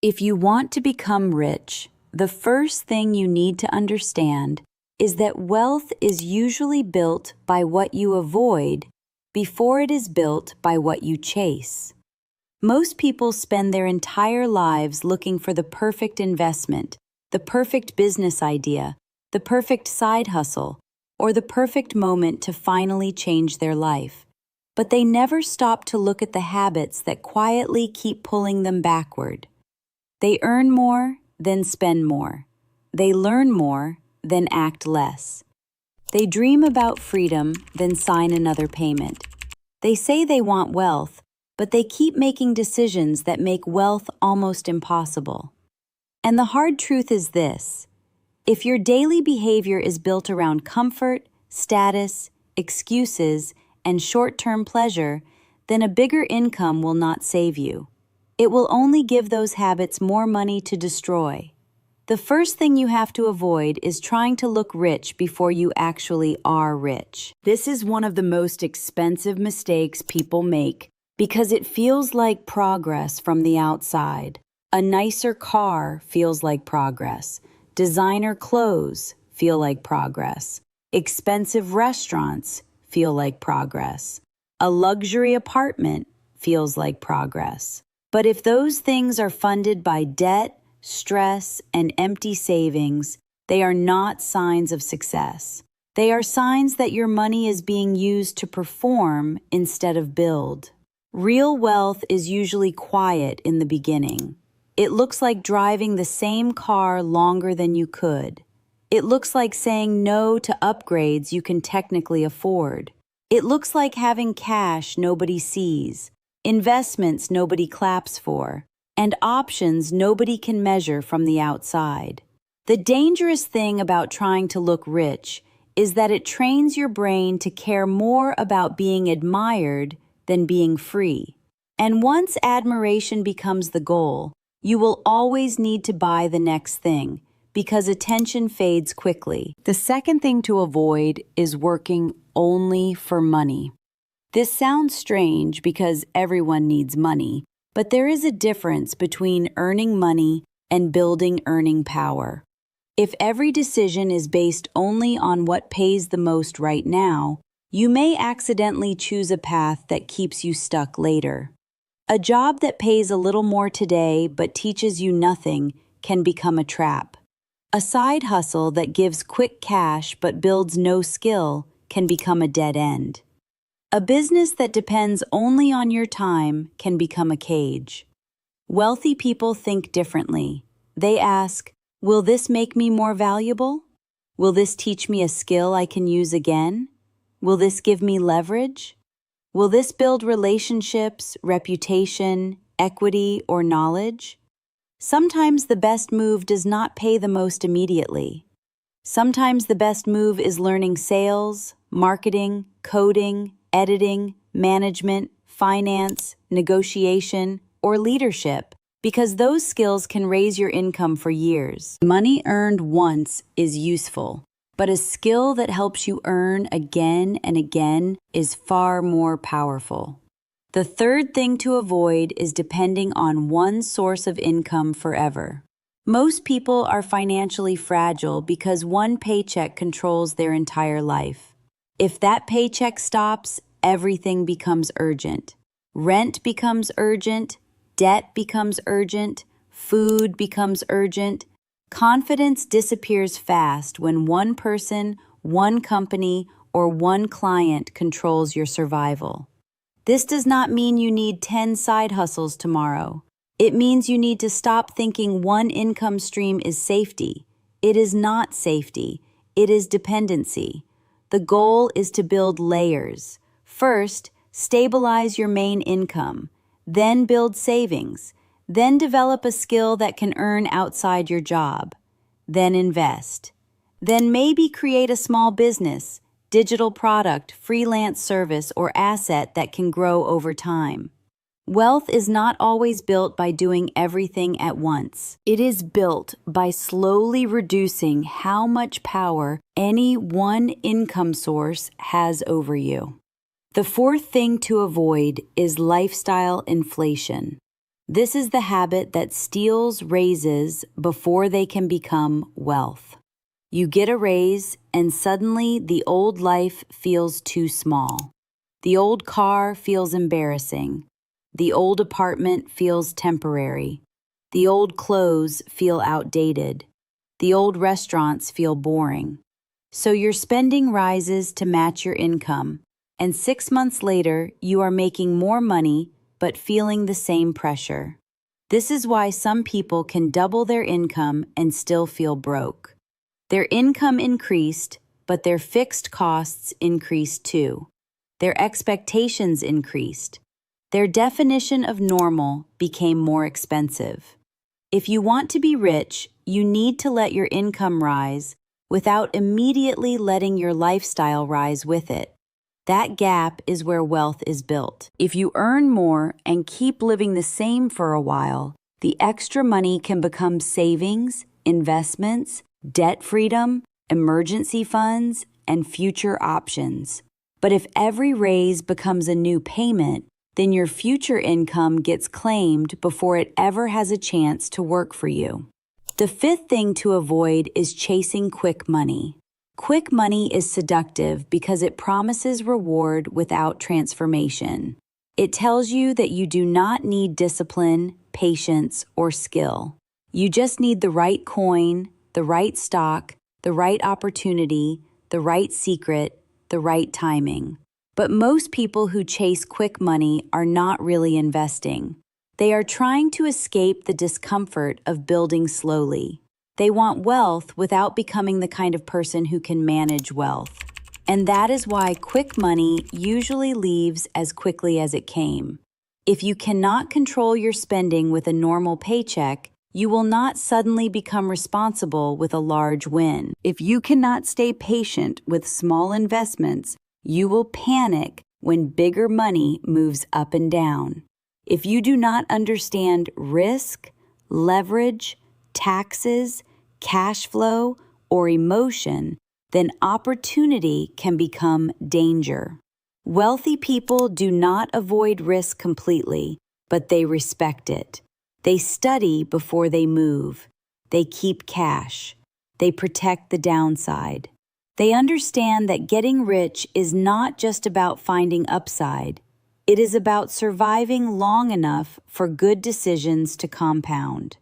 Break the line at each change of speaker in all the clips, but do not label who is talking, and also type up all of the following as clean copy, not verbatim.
If you want to become rich, the first thing you need to understand is that wealth is usually built by what you avoid before it is built by what you chase. Most people spend their entire lives looking for the perfect investment, the perfect business idea, the perfect side hustle, or the perfect moment to finally change their life. But they never stop to look at the habits that quietly keep pulling them backward. They earn more, then spend more. They learn more, then act less. They dream about freedom, then sign another payment. They say they want wealth, but they keep making decisions that make wealth almost impossible. And the hard truth is this: if your daily behavior is built around comfort, status, excuses, and short-term pleasure, then a bigger income will not save you. It will only give those habits more money to destroy. The first thing you have to avoid is trying to look rich before you actually are rich. This is one of the most expensive mistakes people make because it feels like progress from the outside. A nicer car feels like progress. Designer clothes feel like progress. Expensive restaurants feel like progress. A luxury apartment feels like progress. But if those things are funded by debt, stress, and empty savings, they are not signs of success. They are signs that your money is being used to perform instead of build. Real wealth is usually quiet in the beginning. It looks like driving the same car longer than you could. It looks like saying no to upgrades you can technically afford. It looks like having cash nobody sees, investments nobody claps for, and options nobody can measure from the outside. The dangerous thing about trying to look rich is that it trains your brain to care more about being admired than being free. And once admiration becomes the goal, you will always need to buy the next thing, because attention fades quickly. The second thing to avoid is working only for money. This sounds strange because everyone needs money, but there is a difference between earning money and building earning power. If every decision is based only on what pays the most right now, you may accidentally choose a path that keeps you stuck later. A job that pays a little more today but teaches you nothing can become a trap. A side hustle that gives quick cash but builds no skill can become a dead end. A business that depends only on your time can become a cage. Wealthy people think differently. They ask, will this make me more valuable? Will this teach me a skill I can use again? Will this give me leverage? Will this build relationships, reputation, equity, or knowledge? Sometimes the best move does not pay the most immediately. Sometimes the best move is learning sales, marketing, coding, editing, management, finance, negotiation, or leadership, because those skills can raise your income for years. Money earned once is useful, but a skill that helps you earn again and again is far more powerful. The third thing to avoid is depending on one source of income forever. Most people are financially fragile because one paycheck controls their entire life. If that paycheck stops, everything becomes urgent. Rent becomes urgent, debt becomes urgent, food becomes urgent. Confidence disappears fast when one person, one company, or one client controls your survival. This does not mean you need 10 side hustles tomorrow. It means you need to stop thinking one income stream is safety. It is not safety. It is dependency. The goal is to build layers. First, stabilize your main income. Then build savings. Then develop a skill that can earn outside your job. Then invest. Then maybe create a small business, digital product, freelance service, or asset that can grow over time. Wealth is not always built by doing everything at once. It is built by slowly reducing how much power any one income source has over you. The fourth thing to avoid is lifestyle inflation. This is the habit that steals raises before they can become wealth. You get a raise, and suddenly the old life feels too small. The old car feels embarrassing. The old apartment feels temporary. The old clothes feel outdated. The old restaurants feel boring. So your spending rises to match your income, and 6 months later, you are making more money but feeling the same pressure. This is why some people can double their income and still feel broke. Their income increased, but their fixed costs increased too. Their expectations increased. Their definition of normal became more expensive. If you want to be rich, you need to let your income rise without immediately letting your lifestyle rise with it. That gap is where wealth is built. If you earn more and keep living the same for a while, the extra money can become savings, investments, debt freedom, emergency funds, and future options. But if every raise becomes a new payment, then your future income gets claimed before it ever has a chance to work for you. The fifth thing to avoid is chasing quick money. Quick money is seductive because it promises reward without transformation. It tells you that you do not need discipline, patience, or skill. You just need the right coin, the right stock, the right opportunity, the right secret, the right timing. But most people who chase quick money are not really investing. They are trying to escape the discomfort of building slowly. They want wealth without becoming the kind of person who can manage wealth. And that is why quick money usually leaves as quickly as it came. If you cannot control your spending with a normal paycheck, you will not suddenly become responsible with a large win. If you cannot stay patient with small investments, you will panic when bigger money moves up and down. If you do not understand risk, leverage, taxes, cash flow, or emotion, then opportunity can become danger. Wealthy people do not avoid risk completely, but they respect it. They study before they move. They keep cash. They protect the downside. They understand that getting rich is not just about finding upside. It is about surviving long enough for good decisions to compound.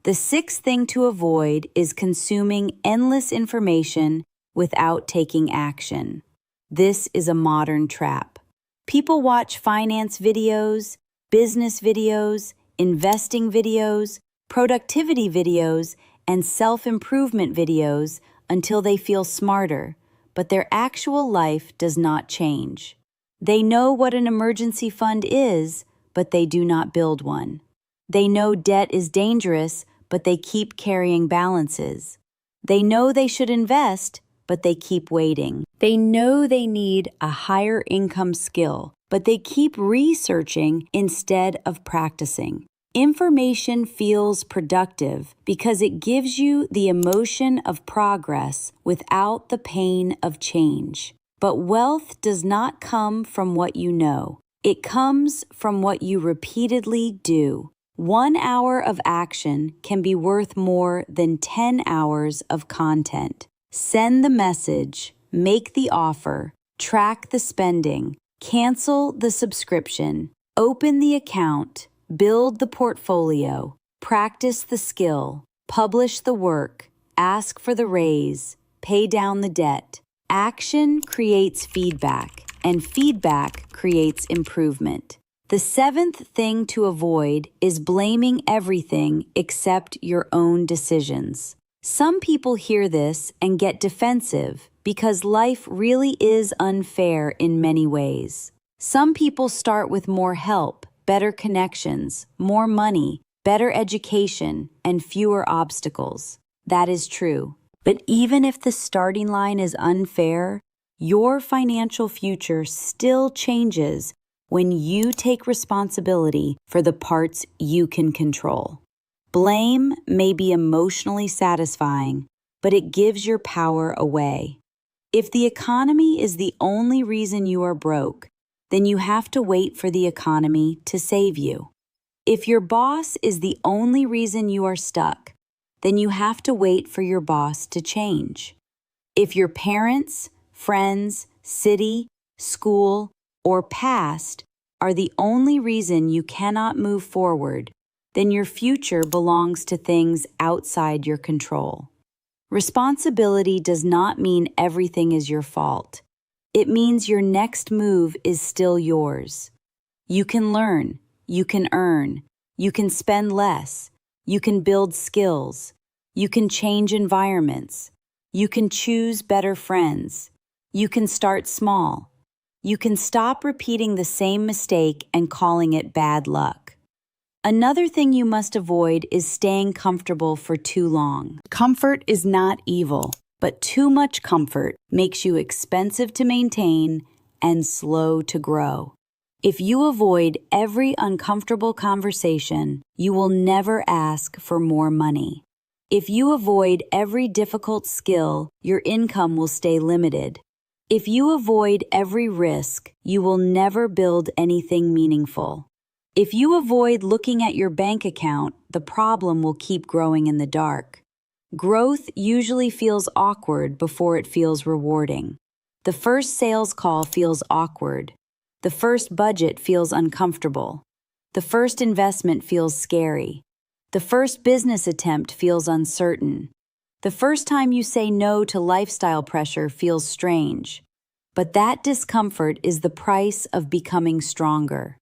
The sixth thing to avoid is consuming endless information without taking action. This is a modern trap. People watch finance videos, business videos, investing videos, productivity videos, and self-improvement videos until they feel smarter, but their actual life does not change. They know what an emergency fund is, but they do not build one. They know debt is dangerous, but they keep carrying balances. They know they should invest, but they keep waiting. They know they need a higher income skill, but they keep researching instead of practicing. Information feels productive because it gives you the emotion of progress without the pain of change. But wealth does not come from what you know. It comes from what you repeatedly do. 1 hour of action can be worth more than 10 hours of content. Send the message, make the offer, track the spending, cancel the subscription, open the account, build the portfolio, practice the skill, publish the work, ask for the raise, pay down the debt. Action creates feedback, and feedback creates improvement. The seventh thing to avoid is blaming everything except your own decisions. Some people hear this and get defensive because life really is unfair in many ways. Some people start with more help, better connections, more money, better education, and fewer obstacles. That is true. But even if the starting line is unfair, your financial future still changes when you take responsibility for the parts you can control. Blame may be emotionally satisfying, but it gives your power away. If the economy is the only reason you are broke, then you have to wait for the economy to save you. If your boss is the only reason you are stuck, then you have to wait for your boss to change. If your parents, friends, city, school, or past are the only reason you cannot move forward, then your future belongs to things outside your control. Responsibility does not mean everything is your fault. It means your next move is still yours. You can learn, you can earn, you can spend less, you can build skills, you can change environments, you can choose better friends, you can start small, you can stop repeating the same mistake and calling it bad luck. Another thing you must avoid is staying comfortable for too long. Comfort is not evil, but too much comfort makes you expensive to maintain and slow to grow. If you avoid every uncomfortable conversation, you will never ask for more money. If you avoid every difficult skill, your income will stay limited. If you avoid every risk, you will never build anything meaningful. If you avoid looking at your bank account, the problem will keep growing in the dark. Growth usually feels awkward before it feels rewarding. The first sales call feels awkward. The first budget feels uncomfortable. The first investment feels scary. The first business attempt feels uncertain. The first time you say no to lifestyle pressure feels strange. But that discomfort is the price of becoming stronger.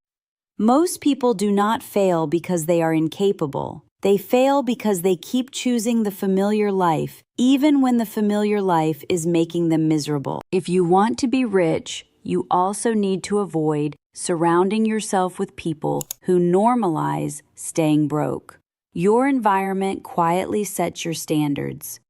Most people do not fail because they are incapable. They fail because they keep choosing the familiar life, even when the familiar life is making them miserable. If you want to be rich, you also need to avoid surrounding yourself with people who normalize staying broke. Your environment quietly sets your standards.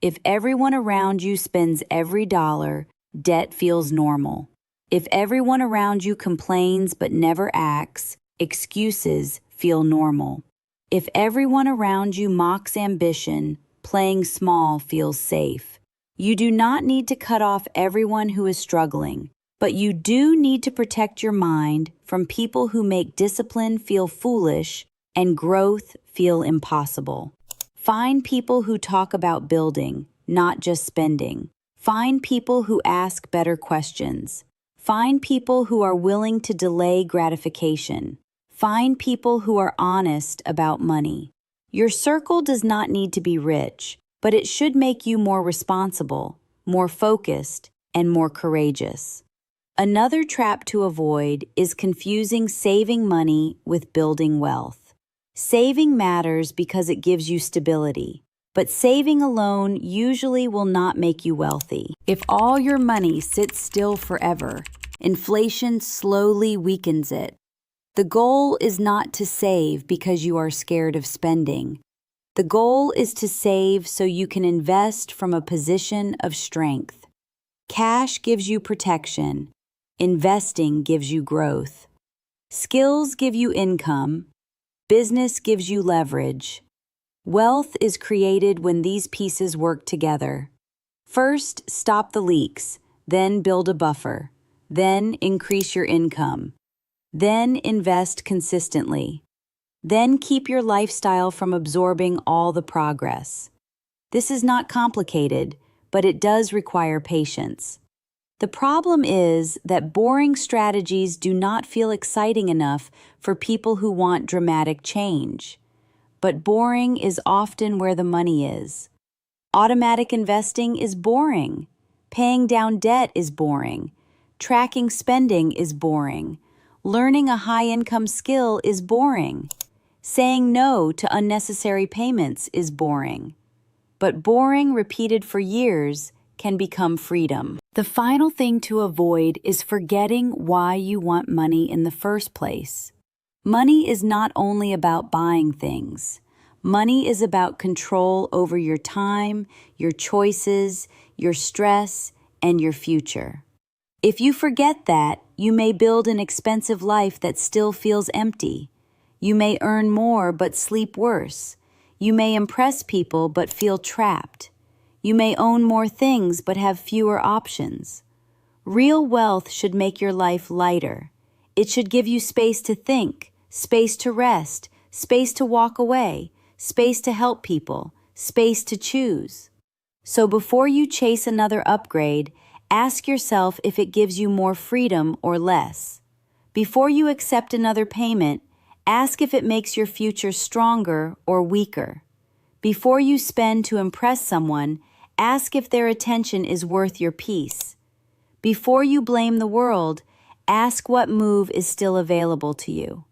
If everyone around you spends every dollar, debt feels normal. If everyone around you complains but never acts, excuses feel normal. If everyone around you mocks ambition, playing small feels safe. You do not need to cut off everyone who is struggling, but you do need to protect your mind from people who make discipline feel foolish and growth feel impossible. Find people who talk about building, not just spending. Find people who ask better questions. Find people who are willing to delay gratification. Find people who are honest about money. Your circle does not need to be rich, but it should make you more responsible, more focused, and more courageous. Another trap to avoid is confusing saving money with building wealth. Saving matters because it gives you stability, but saving alone usually will not make you wealthy. If all your money sits still forever, inflation slowly weakens it. The goal is not to save because you are scared of spending. The goal is to save so you can invest from a position of strength. Cash gives you protection. Investing gives you growth. Skills give you income. Business gives you leverage. Wealth is created when these pieces work together. First, stop the leaks, then build a buffer, then increase your income, then invest consistently, then keep your lifestyle from absorbing all the progress. This is not complicated, but it does require patience. The problem is that boring strategies do not feel exciting enough for people who want dramatic change. But boring is often where the money is. Automatic investing is boring. Paying down debt is boring. Tracking spending is boring. Learning a high-income skill is boring. Saying no to unnecessary payments is boring. But boring repeated for years can become freedom. The final thing to avoid is forgetting why you want money in the first place. Money is not only about buying things. Money is about control over your time, your choices, your stress, and your future. If you forget that, you may build an expensive life that still feels empty. You may earn more but sleep worse. You may impress people but feel trapped. You may own more things but have fewer options. Real wealth should make your life lighter. It should give you space to think, space to rest, space to walk away, space to help people, space to choose. So before you chase another upgrade, ask yourself if it gives you more freedom or less. Before you accept another payment, ask if it makes your future stronger or weaker. Before you spend to impress someone, ask if their attention is worth your peace. Before you blame the world, ask what move is still available to you.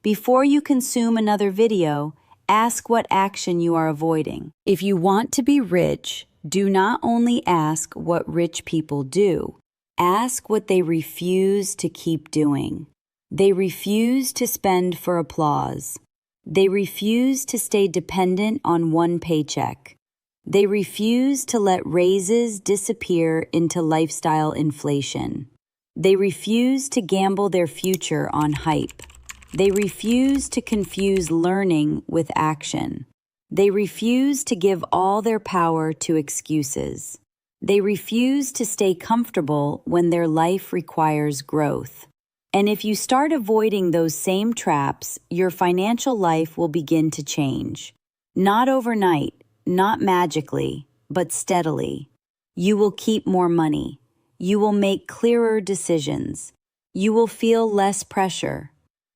Before you consume another video, ask what action you are avoiding. If you want to be rich, do not only ask what rich people do, ask what they refuse to keep doing. They refuse to spend for applause. They refuse to stay dependent on one paycheck. They refuse to let raises disappear into lifestyle inflation. They refuse to gamble their future on hype. They refuse to confuse learning with action. They refuse to give all their power to excuses. They refuse to stay comfortable when their life requires growth. And if you start avoiding those same traps, your financial life will begin to change. Not overnight, not magically, but steadily. You will keep more money. You will make clearer decisions. You will feel less pressure.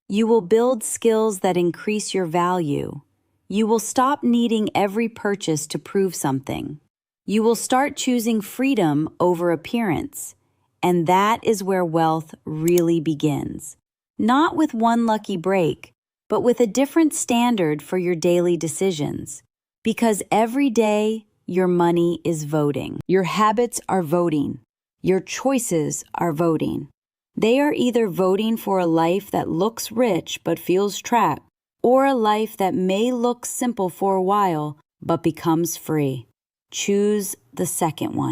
You will build skills that increase your value. You will stop needing every purchase to prove something. You will start choosing freedom over appearance. And that is where wealth really begins. Not with one lucky break, but with a different standard for your daily decisions. Because every day, your money is voting. Your habits are voting. Your choices are voting. They are either voting for a life that looks rich but feels trapped, or a life that may look simple for a while but becomes free. Choose the second one.